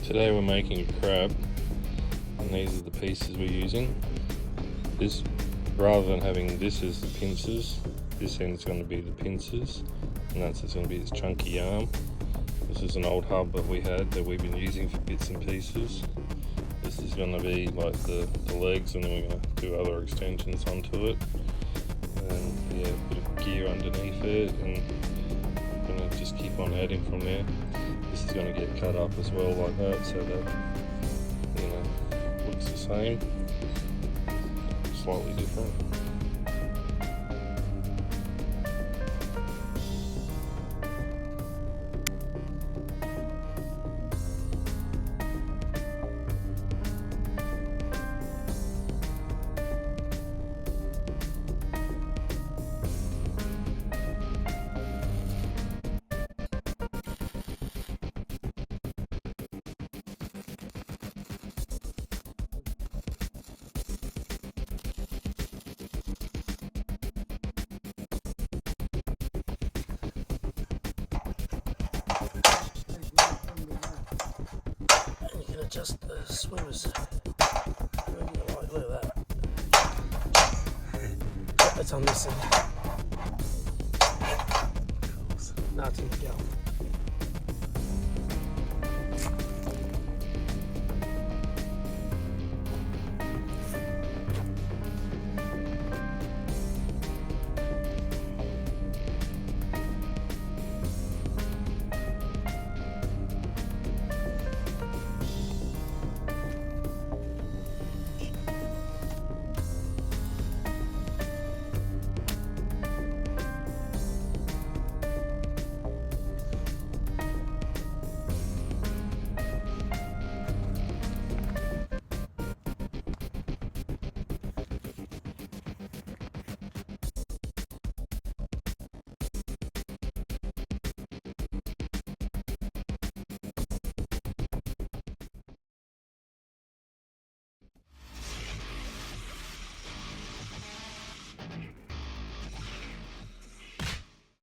Today we're making a crab, and these are the pieces we're using. This, rather than having this as the pincers, this end's going to be the pincers, and that's just going to be this chunky arm. This is an old hub that we had that we've been using for bits and pieces. This is going to be like the legs, and then we're going to do other extensions onto it. And yeah, a bit of gear underneath it, and we're going to just keep on adding from there. This is going to get cut up as well like that, so that, you know, looks the same, slightly different. Adjust the swimmers. Right, look at that. That's on this end. Now to go.